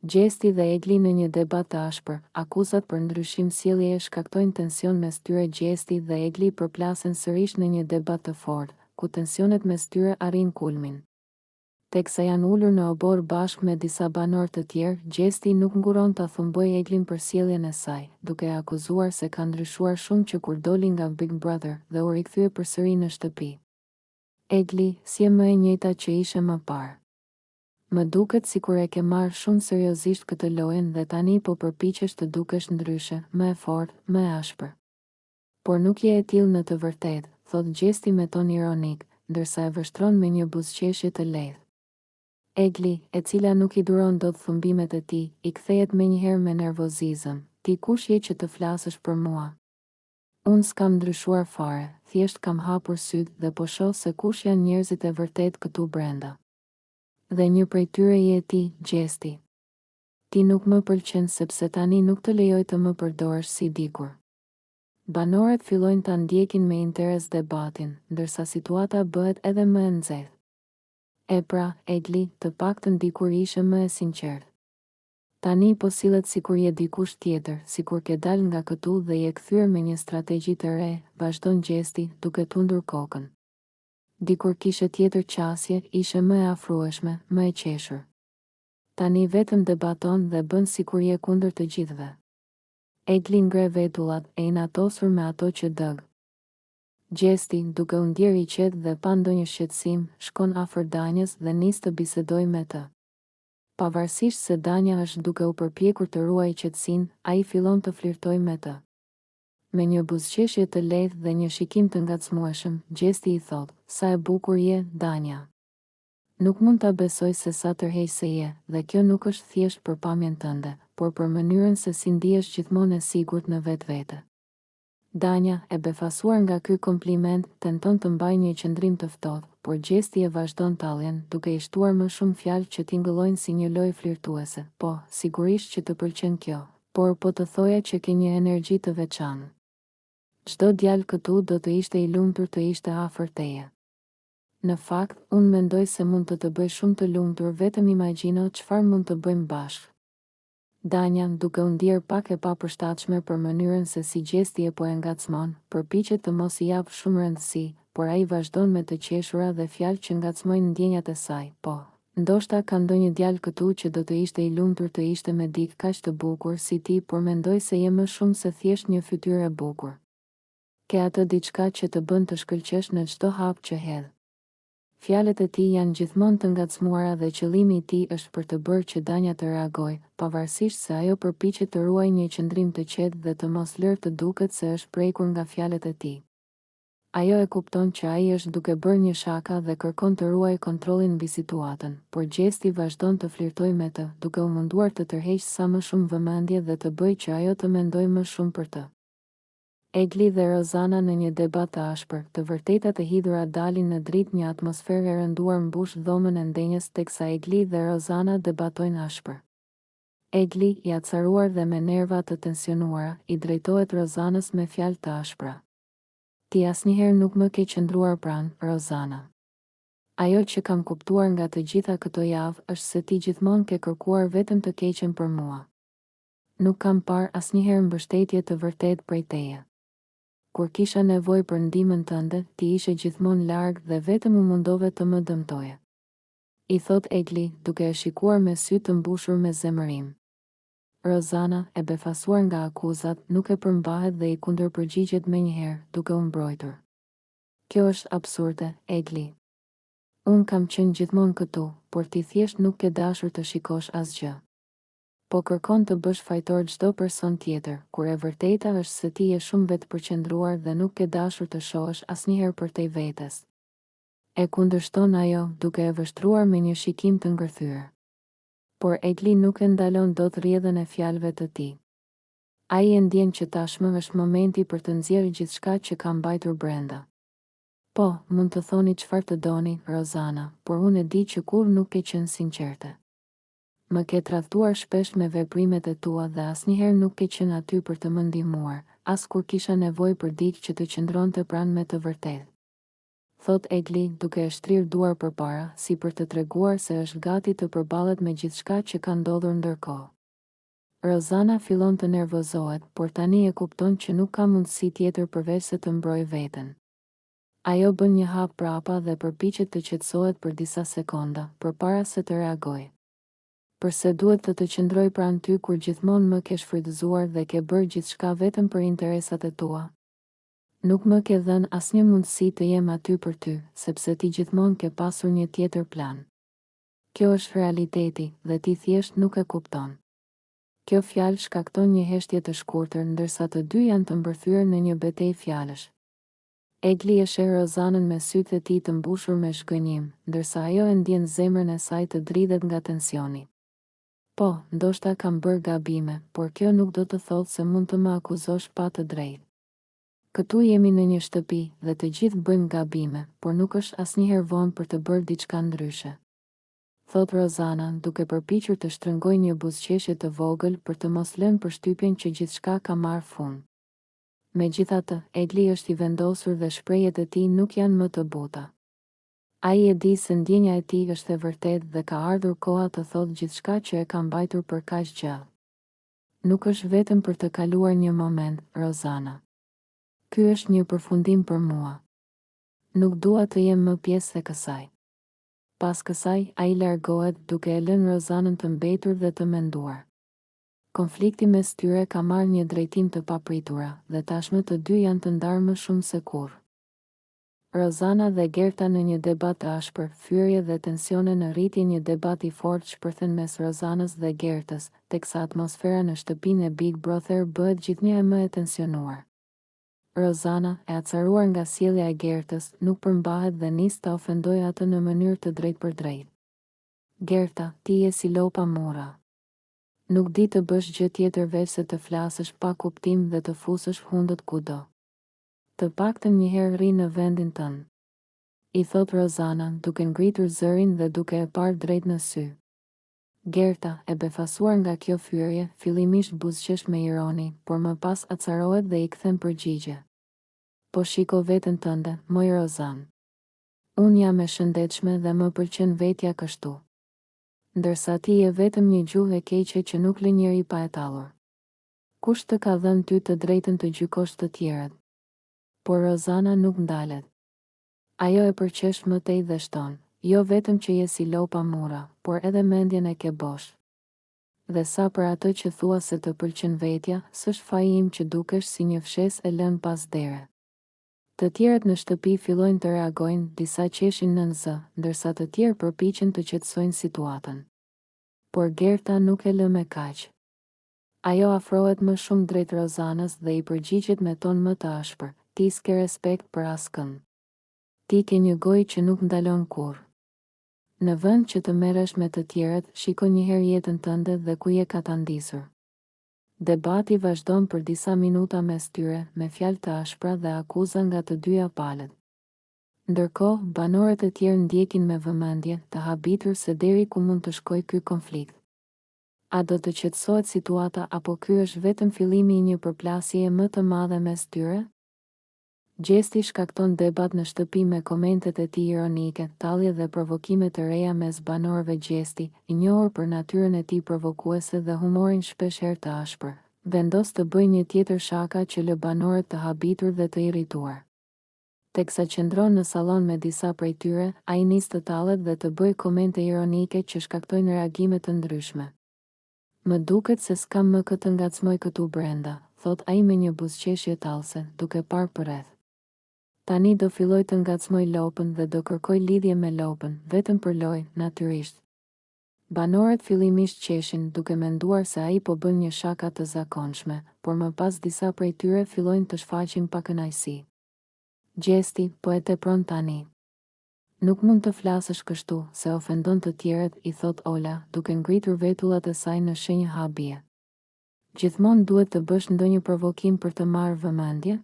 Gjesti dhe Egli në një debat të ashpër, akuzat për ndryshim sjelljeje shkaktojnë tension mes tyre. Gjesti dhe Egli përplasen sërish në një debat të fortë, ku tensionet mes tyre arrin kulmin. Teksa janë ulur në obor bashkë me disa banor të tjerë, Gjesti nuk nguron ta thumbojë Eglin për sjelljen e saj, duke e akuzuar se ka ndryshuar shumë që kur doli nga Big Brother dhe u rikthye përsëri në shtëpi. Egli, si e më e njëjta që ishe më parë. Më duket sikur e ke marrë shumë seriozisht këtë lojën dhe tani po përpiqesh të dukesh ndryshe, më e fortë, më e ashpër. Por nuk je e tillë në të vërtetë, thot Gjesti me ton ironik, ndërsa e vështron me një buzëqeshje të lehtë. Egli, e cila nuk i duron dot thumbimet e tij, i kthehet menjëherë me nervozizëm. Ti kush je që të flasësh për mua? Unë s'kam ndryshuar fare, thjesht kam hapur sytë dhe po shoh se kush janë njerëzit e vërtet këtu brenda. Dhe një prej tyre je ti, Gjesti. Ti nuk më pëlqen sepse tani nuk të lejoj të më përdorësh si dikur. Banorët fillojnë ta ndjekin me interes debatin, ndërsa situata bëhet edhe më e nxehtë. E pra, Egli, të paktën dikur ishe më e sinqertë. Tani po sillet sikur je dikush tjetër, sikur ke dal nga këtu dhe je kthyer me një strategji të re, vazhdon Gjesti, duke tundur kokën. Dikur kishe tjetër qasje, ishe më e afrueshme, më e qeshur. Tani vetëm debaton dhe bën sikur je kundër të gjithëve. Egli ngre vetullat, e inatosur me ato që dëg. Gjesti, duke u ndjer i qetë dhe pa ndonjë shqetësim, shkon afër Danjës dhe nis të bisedojë me të. Pavarësisht se Danja është duke u përpjekur të ruajë qetësinë, ai fillon të flirtojë me të. Me një buzëqeshje të lehtë dhe një shikim të ngacmueshëm, Gjesti i thot: "Sa e bukur je, Danja. Nuk mund ta besoj se sa tërheqëse je, dhe kjo nuk është thjesht për pamjen tënde, por për mënyrën se si ndihesh gjithmonë e sigurt në vetvete." Danja, e befasuar nga ky kompliment, tenton të mbajë një qëndrim të ftohtë, por Gjesti e vazhdon talljen, duke i shtuar më shumë fjalë që tingëllojnë si një lojë flirtuese. "Po, sigurisht që të pëlqen kjo, por po të thoja që ke një energji të veçantë. Çdo djalë këtu do të ishte i lumtur të ishte afër teje. Në fakt, unë mendoj se mund të bëj shumë të lumtur, vetëm imagjino çfarë mund të bëjmë bashkë." Danja, duke u ndier pak e papërshtatshme për mënyrën se si Gjesti e po e ngacmon, përpiqet të mos i japë shumë rëndësi, por ai vazhdon me të qeshura dhe fjalë që ngacmojnë ndjenjat e saj. "Po, ndoshta ka ndonjë djalë këtu që do të ishte i lumtur të ishte me dikë kaq të bukur si ti, por mendoj se je më shumë se thjesht një fytyrë e bukur. Ke atë diçka që të bën të shkëlqesh në çdo hap që hedh." Fjalët e tij janë gjithmonë të ngacmuara dhe qëllimi i tij është për të bërë që Danja të reagojë, pavarësisht se ajo përpiqet të ruajë një qëndrim të qetë dhe të mos lërë të duket se është prekur nga fjalët e tij. Ajo e kupton që ai është duke bërë një shaka dhe kërkon të ruajë kontrollin mbi situatën, por Gjesti vazhdon të flirtojë me të, duke u munduar të tërheqë sa më shumë vëmendje dhe të bëjë që ajo të mendojë më shumë për të. Egli dhe Rozana në një debat të ashpër, të vërtetat e hidhura dalin në dritë, një atmosferë e rënduar mbush dhomën e ndenjës teksa Egli dhe Rozana debatojnë ashpër. Egli, i acaruar dhe me nerva të tensionuara, i drejtohet Rozanës me fjalë të ashpra. "Ti asnjëherë nuk më ke qëndruar pranë, Rozana. Ajo që kam kuptuar nga të gjitha këto javë është se ti gjithmonë ke kërkuar vetëm të keqen për mua. Nuk kam parë asnjëherë mbështetje të vërtetë prej teje. Kur kisha nevojë për ndihmën tënde, ti ishe gjithmonë larg dhe vetëm u mundove të më dëmtoje." I thot Egli, duke e shikuar me sy të mbushur me zemërim. Rozana, e befasuar nga akuzat, nuk e përmbahet dhe i kundërpërgjigjet menjëherë, duke u mbrojtur. "Kjo është absurde, Egli. Unë kam qenë gjithmonë këtu, por ti thjesht nuk ke dashur të shikosh asgjë. Po kërkon të bësh fajtor çdo person tjetër, kur e vërteta është se ti je shumë vetëpërqendruar dhe nuk ke dashur të shohësh asnjëherë përtej vetes." E kundërshton ajo, duke e vështruar me një shikim të ngërthyer. Por Egli nuk e ndalon dot rrjedhën e fjalëve të tij. Ai e ndjen që tashmë është momenti për të nxjerrë gjithçka që ka mbajtur brenda. "Po, mund të thoni çfarë të doni, Rozana, por unë e di që kurrë nuk ke qenë sinqerte. Më ke tradhtuar shpesh me veprimet e tua dhe asnjëherë nuk ke qenë aty për të më ndihmuar, as kur kisha nevojë për dikë që të qëndronte pranë me të vërtetë. thot Egli duke e shtrirë duar përpara, si për të treguar se është gati të përballet me gjithçka që ka ndodhur ndërkohë. Rozana fillon të nervozohet, por tani e kupton që nuk ka mundësi tjetër përveç se të mbrojë veten. Ajo bën një hap prapa dhe përpiqet të qetësohet për disa sekonda, përpara se të reagojë. Përse duhet të qëndroj pranë ty kur gjithmonë më ke shfrytëzuar dhe ke bërë gjithçka vetëm për interesat e tua? Nuk më ke dhënë asnjë mundësi të jem aty për ty, sepse ti gjithmonë ke pasur një tjetër plan. Kjo është realiteti dhe ti thjesht nuk e kupton. Kjo fjalë shkakton një heshtje të shkurtër, ndërsa të dy janë të mbërthyer në një betejë fjalësh. Egli e sheh Rozanën me sytë e tij të mbushur me shgënjim, ndërsa ajo e ndjen zemrën e saj të dridhet nga tensioni. Po, ndoshta kam bërë gabime, por kjo nuk do të thotë se mund të më akuzosh pa të drejtë. Këtu jemi në një shtëpi dhe të gjithë bëjmë gabime, por nuk është asnjëherë vonë për të bërë diçka ndryshe. Thot Rozana, duke përpiqur të shtrëngojë një buzëqeshje të vogël për të mos lënë përshtypjen që gjithçka ka marrë fund. Megjithatë, Egli është i vendosur dhe shprehjet e tij nuk janë më të buta. Ai e di se ndjenja e tij është e vërtetë dhe ka ardhur koha të thotë gjithçka që e ka mbajtur për kaq gjallë. Nuk është vetëm për të kaluar një moment, Rozana. Ky është një përfundim për mua. Nuk dua të jem më pjesë e kësaj. Pas kësaj, ai largohet duke e lënë Rozanën të mbetur dhe të menduar. Konflikti mes tyre ka marrë një drejtim të papritura dhe tashmë të dy janë të ndarë më shumë se kurrë. Rozana dhe Gerta në një debat të ashpër, fyrje dhe tensione në rritje. Një debat i fortë shpërthen mes Rozanës dhe Gertës, teksa atmosfera në shtëpinë e Big Brother bëhet gjithnjë e më e tensionuar. Rozana, e acaruar nga sjellja e Gertës, nuk përmbahet dhe nis ta ofendojë atë në mënyrë të drejtë për drejtë. Gerta, ti je si lopa mura. Nuk di të bësh gjë tjetër veç se të flasësh pa kuptim dhe të fusësh hundët kudo. Të paktën një herë rri në vendin tënd. I thot Rozana, duke ngritur zërin dhe duke e parë drejt në sy. Gerta, e befasuar nga kjo fyrje, fillimisht buzëqesh me ironi, por më pas acarohet dhe i kthen përgjigje. Po shiko veten tënde, moj Rozan. Unë jam e shëndetshme dhe më pëlqen vetja kështu. Ndërsa ti je vetëm një gjuhë e keqe që nuk lë njeri pa e tallur. Kush të ka dhënë ty të drejtën të gjykosh të tjerët? Por Rozana nuk ndalet. Ajo e përqesh më tej dhe shton, jo vetëm që je si lopa mura, por edhe mendjen e ke bosh. Dhe sa për atë që thua se të pëlqen vetja, s'është faji im që dukesh si një fshes e lënë pas dere. Të tjerët në shtëpi fillojnë të reagojnë, disa qeshin nën zë, ndërsa të tjerë përpiqen të qetësojnë situatën. Por Gerta nuk e lë me kaq. Ajo afrohet më shumë drejt Rozanës dhe i përgjigjet me ton më të ashpër. Ti s'ke respekt për askënd. Ti ke një gojë që nuk ndalon kurrë. Në vend që të merresh me të tjerët, shiko një herë jetën tënde dhe ku je ka ta ndisur. Debati vazhdon për disa minuta mes tyre, me fjalë të ashpra dhe akuza nga të dyja palët. Ndërkohë, banorët e tjerë ndjekin me vëmendje, të habitur se deri ku mund të shkojë ky konflikt. A do të qetësohet situata apo ky është vetëm fillimi i një përplasjeje më të madhe mes tyre? Gjesti shkakton debat në shtëpi me komentet e tij ironike, tallje dhe provokime të reja mes banorëve. Gjesti, i njohur për natyrën e tij provokuese dhe humorin shpeshherë të ashpër, vendos të bëjë një tjetër shaka që lë banorët të habitur dhe të irrituar. Teksa qëndron në sallon me disa prej tyre, ai nis të tallet dhe të bëjë komente ironike që shkaktojnë reagime të ndryshme. Më duket se s'kam më këtë ngacmoj këtu brenda, thot ai me një buzëqeshje tallse, duke parë përreth. Tani do filloj të ngacmoj lopën dhe do kërkoj lidhje me lopën, vetëm për lojë, natyrisht. Banorët fillimisht qeshin, duke menduar se ai po bën një shaka të zakonshme, por më pas disa prej tyre fillojnë të shfaqin pa kënaqësi. Gjesti, po e tepron tani. Nuk mund të flasësh kështu, se ofendon të tjerët, i thot Ola, duke ngritur vetullat e saj në shenjë habije. Gjithmonë duhet të bësh ndonjë provokim për të marrë vëmendje?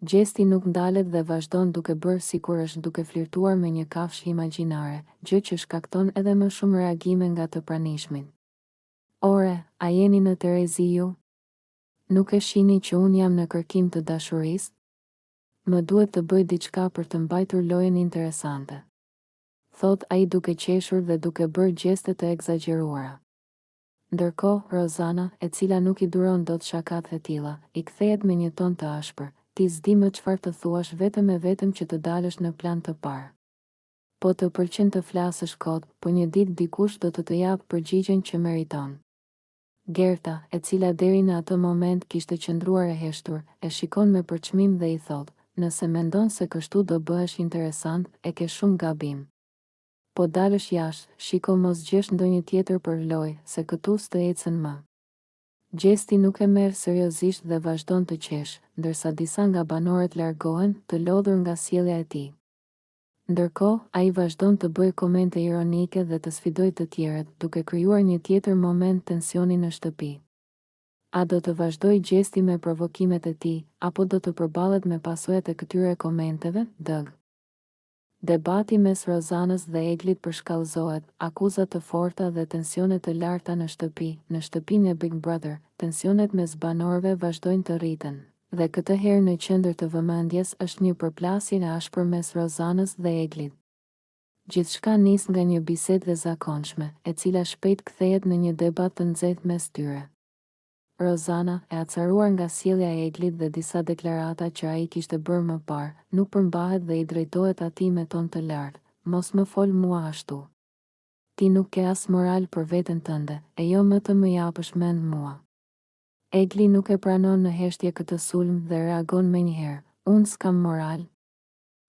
Gjesti nuk ndalet dhe vazhdon duke bërë sikur është duke flirtuar me një kafshë imagjinare, gjë që shkakton edhe më shumë reagime nga të pranishmin. Ore, a jeni në Terezi ju? Nuk e shihni që unë jam në kërkim të dashurisë? Më duhet të bëj diçka për të mbajtur lojën interesante, thot ai duke qeshur dhe duke bërë gjeste të egzageruara. Ndërkohë, Rozana, e cila nuk i duron dot shakat e tilla, i kthehet me një ton të ashpër: "Ti s'di më çfarë të thuash vetëm e vetëm që të dalësh në plan të parë. Po të pëlqen të flasësh kot, po një ditë dikush do të jap përgjigjen që meriton." Gerta, e cila deri në atë moment kishte qëndruar e heshtur, e shikon me përçmim dhe i thot: "Nëse mendon se kështu do bëhesh interesant, e ke shumë gabim. Po dalësh jashtë, shiko mos gjesh ndonjë tjetër për lojë, se këtu s'të ecën më." Gjesti nuk e merr seriozisht dhe vazhdon të qesh, ndërsa disa nga banorët largohen, të lodhur nga sjellja e tij. Ndërkohë, ai vazhdon të bëjë komente ironike dhe të sfidojë të tjerët, duke krijuar një tjetër moment tensioni në shtëpi. A do të vazhdojë Gjesti me provokimet e tij, apo do të përballet me pasojat e këtyre komenteve? Debati mes Rozanës dhe Eglit përshkallëzohet, akuzat të forta dhe tensionet të larta në shtëpi. Në shtëpinë e Big Brother, tensionet mes banorëve vazhdojnë të rriten, dhe këtë herë në qendër të vëmendjes është një përplasje e ashpër mes Rozanës dhe Eglit. Gjithçka nis nga një bisedë e zakonshme, e cila shpejt kthehet në një debat të nxehtë mes tyre. Rozana, e acaruar nga sjellja e Eglit dhe disa deklarata që ai kishte bërë më parë, nuk përmbahet dhe i drejtohet atij me ton të lartë: "Mos më fol mua ashtu. Ti nuk ke as moral për veten tënde, e jo më të më japësh mend mua." Egli nuk e pranon në heshtje këtë sulm dhe reagon menjëherë: "Unë s'kam moral.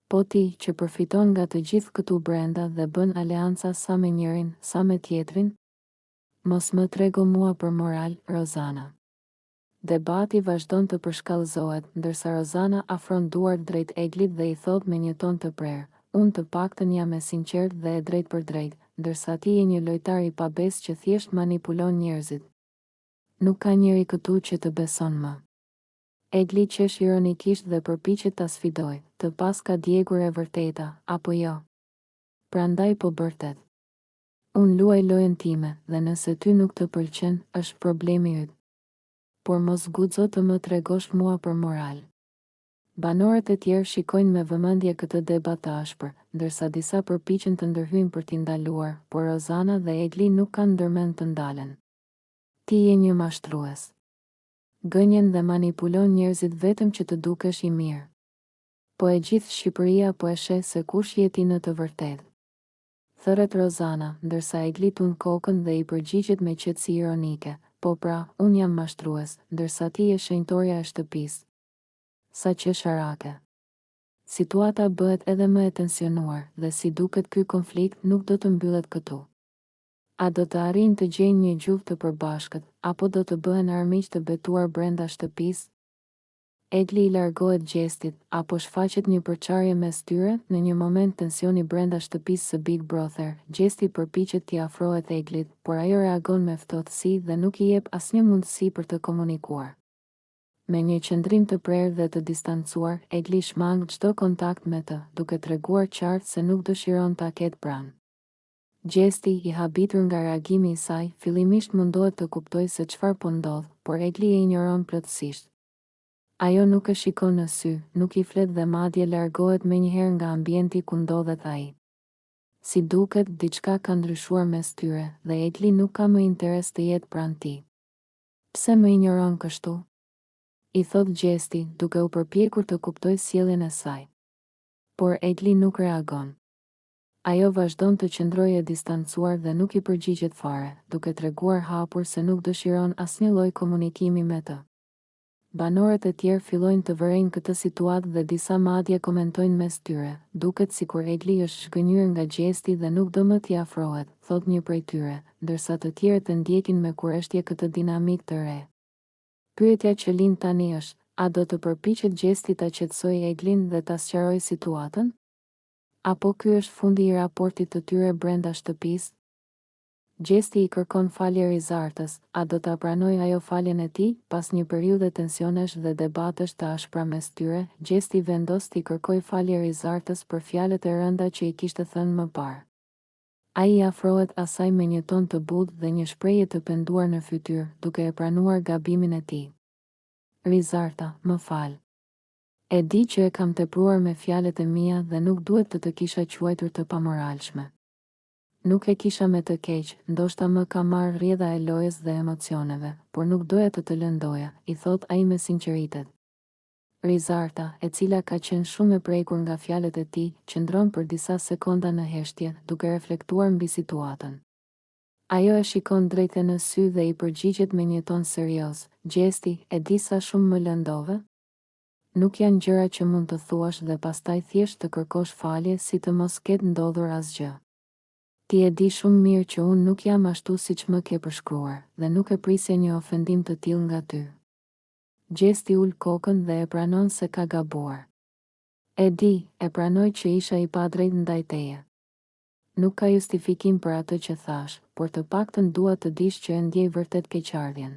Po ti, që përfiton nga të gjithë këtu brenda dhe bën aleanca sa me njërin, sa me tjetrin? Mos më trego mua për moral, Rozana." Debati vazhdon të përshkallëzohet, ndërsa Rozana afron duart drejt Eglit dhe i thot me një ton të prerë: "Unë të paktën jam e sinqert dhe e drejt për drejt, ndërsa ti je një lojtar i pabesë që thjesht manipulon njerëzit. Nuk ka njeri këtu që të beson më." Egli qesh ironikisht dhe përpiqet ta sfidojë: "Të pas ka djegur e vërteta, apo jo? Prandaj po bërtet. Unë luaj lojën time, dhe nëse ty nuk të pëlqen, është problemi yt. Por mos guxo të më tregosh mua për moral." Banorët e tjerë shikojnë me vëmendje këtë debat të ashpër, ndërsa disa përpiqen të ndërhyjnë për t'i ndaluar, por Rozana dhe Egli nuk kanë ndërmend të ndalen. "Ti je një mashtrues. Gënjen dhe manipulon njerëzit vetëm që të dukesh i mirë. Po e gjithë Shqipëria po e sheh se kush je ti në të vërtetë." Thërret Rozana, ndërsa Egli tund kokën dhe i përgjigjet me qetësi ironike: "Po pra, unë jam mashtrues, ndërsa ti je shenjtorja e shtëpisë. Sa qesharake." Situata bëhet edhe më e tensionuar, dhe si duket ky konflikt nuk do të mbyllet këtu. A do të arrijnë të gjejnë një gjuhë të përbashkët, apo do të bëhen armiq të betuar brenda shtëpisë? Egli i largohet Gjestit, apo shfaqet një përçarje mes tyre? Në një moment tensioni brenda shtëpisë së Big Brother, Gjesti përpiqet t'i afrohet Eglit, por ajo reagon me ftohtësi dhe nuk i jep asnjë mundësi për të komunikuar. Me një qëndrim të prerë dhe të distancuar, Egli shmang çdo kontakt me të, duke treguar qartë se nuk dëshiron ta ketë pranë. Gjesti, i habitur nga reagimi i saj, fillimisht mundohet të kuptojë se çfarë po ndodh, por Egli e injoron plotësisht. Ajo nuk e shikon në sy, nuk i flet dhe madje largohet menjëherë nga ambienti ku ndodhet ai. Si duket, diçka ka ndryshuar mes tyre, dhe Egli nuk ka më interes të jetë pranë tij. "Pse më injoron kështu?" i thot Gjesti, duke u përpjekur të kuptojë sjelljen e saj. Por Egli nuk reagon. Ajo vazhdon të qëndrojë e distancuar dhe nuk i përgjigjet fare, duke treguar hapur se nuk dëshiron asnjë lloj komunikimi me të. Banorët e tjerë fillojnë të vërejnë këtë situatë dhe disa madje komentojnë mes tyre: "Duket sikur Egli është zhgënjur nga Gjesti dhe nuk do më t'i afrohet", thot një prej tyre, ndërsa të tjerët e ndjekin me kurreshtje këtë dinamik të re. Pyetja që lind tani është: a do të përpiqet Gjesti ta qetësojë Eglin dhe ta sqarojë situatën? Apo ky është fundi i raportit të tyre brenda shtëpisë? Gjesti i kërkon falje Rizartës, a do ta pranojë ajo faljen e tij? Pas një periudhe tensionesh dhe debatesh të ashpra mes tyre, Gjesti vendos t'i kërkojë falje Rizartës për fjalët e rënda që i kishte thënë më parë. Ai i afrohet asaj me një ton të butë dhe një shprehje të penduar në fytyrë, duke e pranuar gabimin e tij. "Rizarta, më fal. E di që e kam tepruar me fjalët e mia dhe nuk duhet të kisha quajtur të pamoralshme. Nuk e kisha me të keq, ndoshta më ka marrë rrjedha e lojës dhe emocioneve, por nuk doja të lëndoja, i thot ai me sinqeritet. Rizarta, e cila ka qenë shumë e prekur nga fjalët e tij, qëndron për disa sekonda në heshtje, duke reflektuar mbi situatën. Ajo e shikon drejtë në sy dhe i përgjigjet me një ton serioz. Gjesti, e di sa shumë më lëndove? Nuk janë gjëra që mund të thuash dhe pastaj thjesht të kërkosh falje si të mos ketë ndodhur asgjë. Ti e di shumë mirë që unë nuk jam ashtu siç më ke përshkruar, dhe nuk e prisje një ofendim të tillë nga ty. Gjesti ul kokën dhe e pranon se ka gabuar. E di, e pranoj që isha i padrejt ndaj teje. Nuk ka justifikim për atë që thash, por të paktën dua të dish që e ndjej vërtet keqardhjen.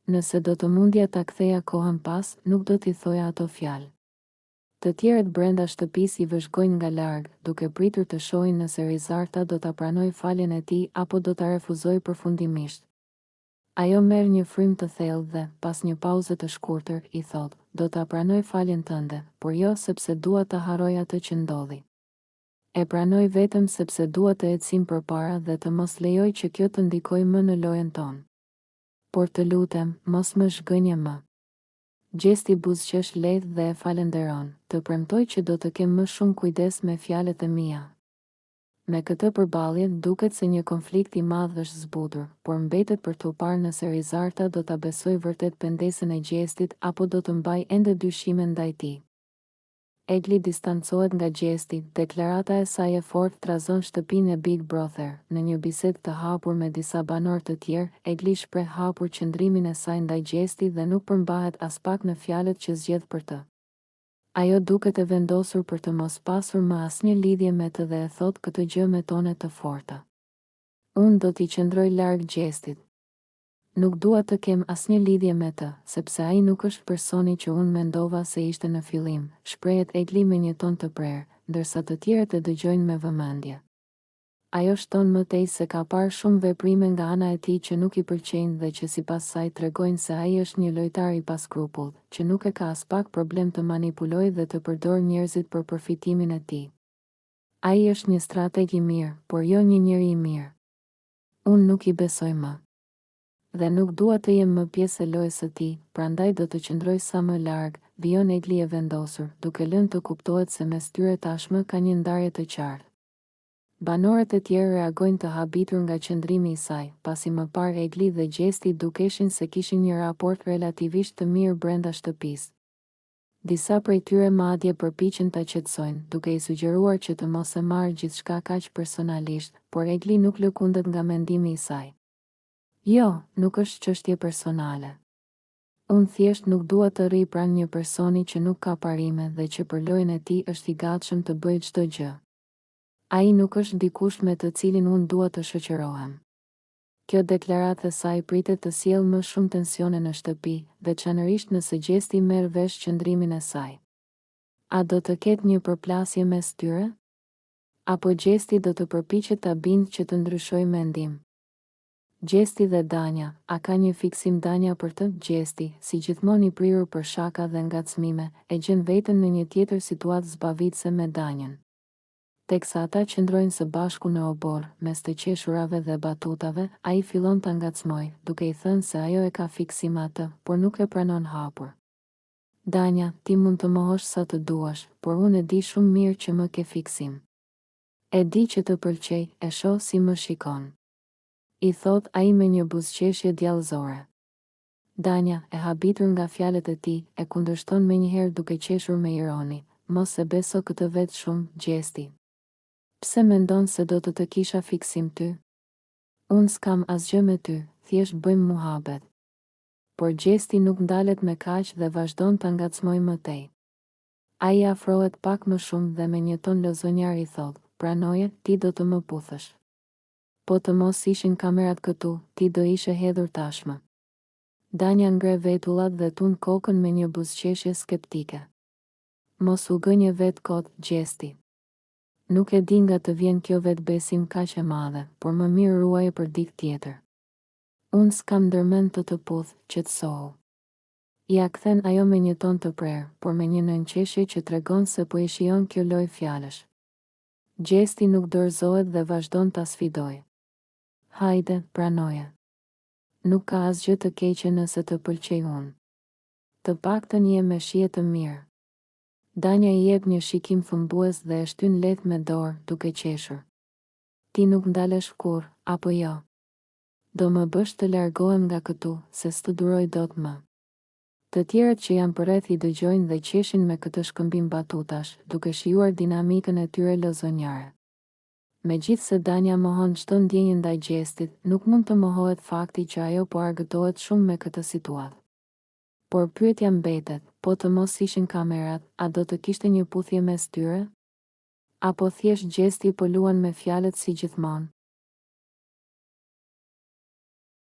Nëse do të mundja ta ktheja kohën pas, nuk do t'i thoja ato fjalë. Të tjerët brenda shtëpisë i vëzhgojnë nga larg, duke pritur të shohin nëse Rizarta do ta pranoj faljen e tij apo do ta refuzoj përfundimisht. Ajo merr një frym të thellë dhe, pas një pauze të shkurtër, i thot: "Do ta pranoj faljen tënde, por jo sepse dua ta harroj atë që ndodhi. E pranoj vetëm sepse dua të ecim përpara dhe të mos lejoj që kjo të ndikojë më në lojën tonë. Por të lutem, mos më zhgënje më." Gjesti buzëqesh lehtë dhe e falenderon, të premtoj që do të kem më shumë kujdes me fjalët e mia. Me këtë përballje duket se një konflikt i madh është zbutur, por mbetet për t'u parë nëse Rizarta do ta besojë vërtet pendesën e Gjestit apo do të mbajë ende dyshime ndaj tij. Egli distancohet nga Gjesti, deklarata e saj e fortë trazon shtëpinë e Big Brother. Në një bisedë të hapur me disa banorë të tjerë, Egli shpreh hapur qëndrimin e saj ndaj Gjesti dhe nuk përmbahet as pak në fjalët që zgjedh për të. Ajo duket e vendosur për të mos pasur më asnjë lidhje me të dhe e thot këtë gjë me tone të forta. Unë do t'i qëndroj larg Gjestit. Nuk dua të kem asnjë lidhje me të, sepse ai nuk është personi që unë mendova se ishte në fillim, shprehet Egli me një ton të prerë, ndërsa të tjerët e dëgjojnë me vëmendje. Ajo shton më tej se ka parë shumë veprime nga ana e tij që nuk i pëlqejnë dhe që sipas saj tregojnë se ai është një lojtar i paskrupull, që nuk e ka as pak problem të manipulojë dhe të përdorë njerëzit për përfitimin e tij. Ai është një strateg i mirë, por jo një njeri i mirë. Unë nuk i besoj më. Dhe nuk dua të jem më pjesë e lojës së tij, prandaj do të qëndroj sa më larg, vijon Egli e vendosur, duke lënë të kuptohet se mes tyre tashmë ka një ndarje të qartë. Banorët e tjerë reagojnë të habitur nga qëndrimi i saj, pasi më parë Egli dhe Gjesti dukeshin se kishin një raport relativisht të mirë brenda shtëpisë. Disa prej tyre madje përpiqen ta qetësojnë, duke i sugjeruar që të mos e marrë gjithçka kaq personalisht, por Egli nuk lëkundet nga mendimi i saj. Jo, nuk është çështje personale. Unë thjesht nuk dua të rri pranë një personi që nuk ka parime dhe që për lojën e tij është i gatshëm të bëjë çdo gjë. Ai nuk është dikush me të cilin unë dua të shoqërohem. Kjo deklaratë e saj pritet të sjellë më shumë tensione në shtëpi, veçanërisht nëse Gjesti merr vesh qëndrimin e saj. A do të ketë një përplasje mes tyre? Apo Gjesti do të përpiqet ta bindë që të ndryshojë mendim? Gjesti dhe Danja, a ka një fiksim Danja për të? Gjesti, si gjithmonë i prirur për shaka dhe ngacmime, e gjen veten në një tjetër situatë zbavitëse me Danjën. Teksa ata qëndrojnë së bashku në obor, mes të qeshurave dhe batutave, ai fillon ta ngacmojë, duke i thënë se ajo e ka fiksim atë, por nuk e pranon hapur. Danja, ti mund të mohosh sa të duash, por unë e di shumë mirë që më ke fiksim. E di që të pëlqej, e shoh si më shikon. I thot ai me një buzëqeshje djallëzore. Danja, e habitur nga fjalët e tij, e kundërshton menjëherë duke qeshur me ironi. Mos e beso këtë vetë shumë, Gjesti. Pse mendon se do të kisha fiksim ty? Unë s'kam asgjë me ty, thjesht bëjmë muhabet. Por Gjesti nuk ndalet me kaq dhe vazhdon ta ngacmojë më tej. Ai afrohet pak më shumë dhe me një ton lozonjar i thot: "Pranoje, ti do të më puthësh. Po të mos ishin kamerat këtu, ti do ishe hedhur tashmë." Danja ngre vetullat dhe tund kokën me një buzëqeshje skeptike. Mos u gënje vetë kot, Gjesti. Nuk e di nga të vjen kjo vetë besim kaq e madhe, por më mirë ruaje për ditë tjetër. Unë s'kam ndërmend të puth, qetësohu. Ja kthen ajo me një ton të prerë, por me një nënqeshje që tregon se po e shijon kjo lojë fjalësh. Gjesti nuk dorëzohet dhe vazhdon ta sfidojë. Hajde, pranoje. Nuk ka asgjë të keqe nëse të pëlqej unë. Të paktën je me shije të mirë. Danja I jep një shikim thumbues dhe e shtyn lehtë me dorë, duke qeshur. Ti nuk ndalesh kur, apo jo? Do më bësh të largohem nga këtu, se s'të duroj dot më. Të tjerët që janë përreth I dëgjojnë dhe qeshin me këtë shkëmbim batutash, duke shijuar dinamikën e tyre lozonjare. Megjithse Dania mohon çdo ndjenjë ndaj gjestit, nuk mund të mohohet fakti që ajo po argëtohet shumë me këtë situatë. Por pyetja mbetet, po të mos ishin kamerat, a do të kishte një puthje mes tyre? Apo thjesht gjesti po luan me fjalët si gjithmonë?